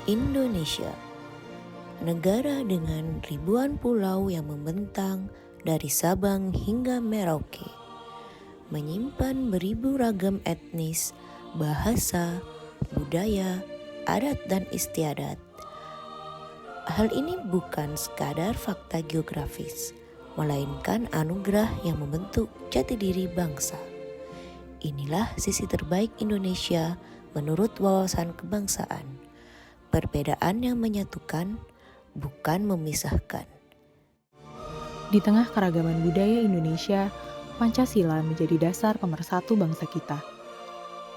Indonesia, negara dengan ribuan pulau yang membentang dari Sabang hingga Merauke, menyimpan beribu ragam etnis, bahasa, budaya, adat dan istiadat. Hal ini bukan sekadar fakta geografis, melainkan anugerah yang membentuk jati diri bangsa. Inilah sisi terbaik Indonesia menurut wawasan kebangsaan. Perbedaan yang menyatukan, bukan memisahkan. Di tengah keragaman budaya Indonesia, Pancasila menjadi dasar pemersatu bangsa kita.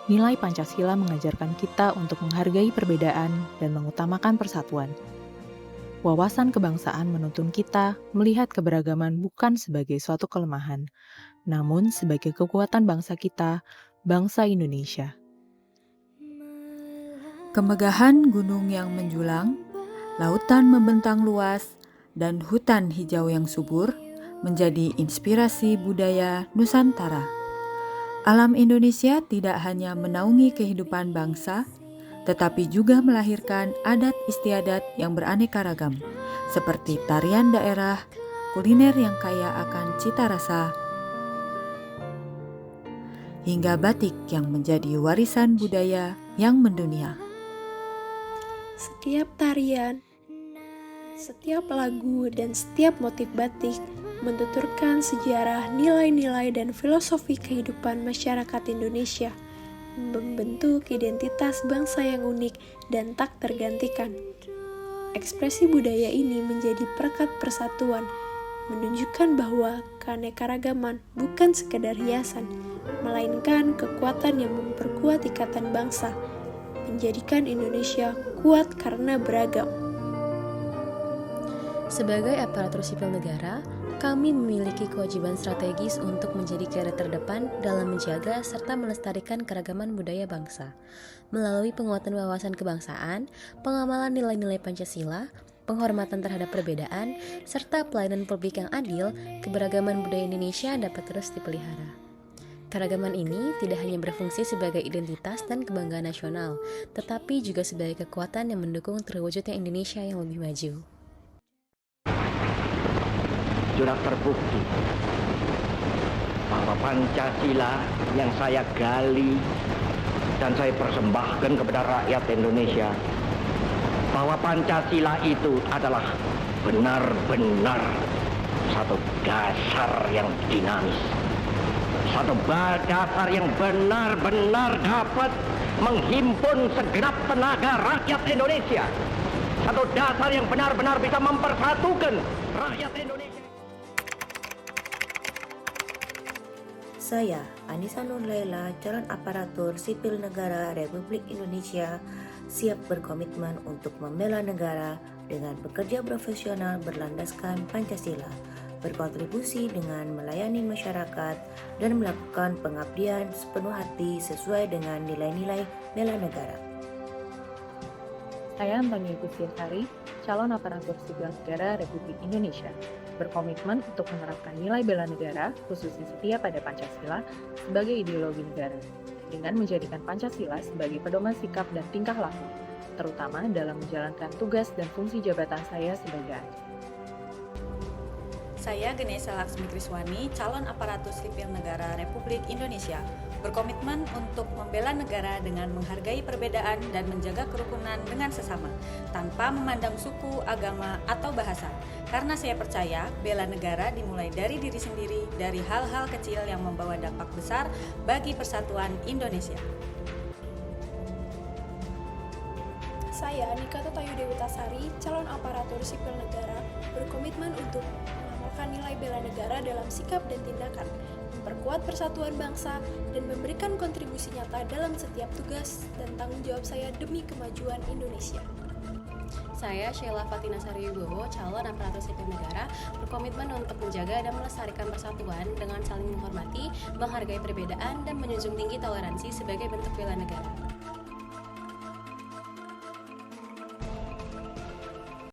Nilai Pancasila mengajarkan kita untuk menghargai perbedaan dan mengutamakan persatuan. Wawasan kebangsaan menuntun kita melihat keberagaman bukan sebagai suatu kelemahan, namun sebagai kekuatan bangsa kita, bangsa Indonesia. Kemegahan gunung yang menjulang, lautan membentang luas, dan hutan hijau yang subur menjadi inspirasi budaya Nusantara. Alam Indonesia tidak hanya menaungi kehidupan bangsa, tetapi juga melahirkan adat istiadat yang beraneka ragam, seperti tarian daerah, kuliner yang kaya akan cita rasa, hingga batik yang menjadi warisan budaya yang mendunia. Setiap tarian, setiap lagu, dan setiap motif batik menuturkan sejarah, nilai-nilai, dan filosofi kehidupan masyarakat Indonesia, membentuk identitas bangsa yang unik dan tak tergantikan. Ekspresi budaya ini menjadi perekat persatuan, menunjukkan bahwa keanekaragaman bukan sekedar hiasan, melainkan kekuatan yang memperkuat ikatan bangsa, menjadikan Indonesia kuat karena beragam. Sebagai aparatur sipil negara, kami memiliki kewajiban strategis untuk menjadi garda terdepan dalam menjaga serta melestarikan keragaman budaya bangsa. Melalui penguatan wawasan kebangsaan, pengamalan nilai-nilai Pancasila, penghormatan terhadap perbedaan, serta pelayanan publik yang adil, keberagaman budaya Indonesia dapat terus dipelihara. Keragaman ini tidak hanya berfungsi sebagai identitas dan kebanggaan nasional, tetapi juga sebagai kekuatan yang mendukung terwujudnya Indonesia yang lebih maju. Sudah terbukti bahwa Pancasila yang saya gali dan saya persembahkan kepada rakyat Indonesia, bahwa Pancasila itu adalah benar-benar satu dasar yang dinamis, satu dasar yang benar-benar dapat menghimpun segenap tenaga rakyat Indonesia, satu dasar yang benar-benar bisa mempersatukan rakyat Indonesia. Saya, Anissa Nurlaila, calon aparatur sipil negara Republik Indonesia, siap berkomitmen untuk membela negara dengan bekerja profesional berlandaskan Pancasila, berkontribusi dengan melayani masyarakat, dan melakukan pengabdian sepenuh hati sesuai dengan nilai-nilai bela negara. Saya Antonia Gustiasari, calon aparatur sipil negara Republik Indonesia, berkomitmen untuk menerapkan nilai bela negara, khususnya setia pada Pancasila, sebagai ideologi negara, dengan menjadikan Pancasila sebagai pedoman sikap dan tingkah laku, terutama dalam menjalankan tugas dan fungsi jabatan saya sebagai ASN. Saya Ganesha Laksmi Kriswani, calon aparatur sipil negara Republik Indonesia, berkomitmen untuk membela negara dengan menghargai perbedaan dan menjaga kerukunan dengan sesama, tanpa memandang suku, agama, atau bahasa. Karena saya percaya, bela negara dimulai dari diri sendiri, dari hal-hal kecil yang membawa dampak besar bagi persatuan Indonesia. Saya, Nikata Tayu Dewi Tasari, calon aparatur sipil negara, berkomitmen untuk mengamalkan nilai bela negara dalam sikap dan tindakan, memperkuat persatuan bangsa, dan memberikan kontribusi nyata dalam setiap tugas dan tanggung jawab saya demi kemajuan Indonesia. Saya, Sheila Fatina Sariwibowo, calon aparatur sipil negara, berkomitmen untuk menjaga dan melestarikan persatuan dengan saling menghormati, menghargai perbedaan, dan menjunjung tinggi toleransi sebagai bentuk bela negara.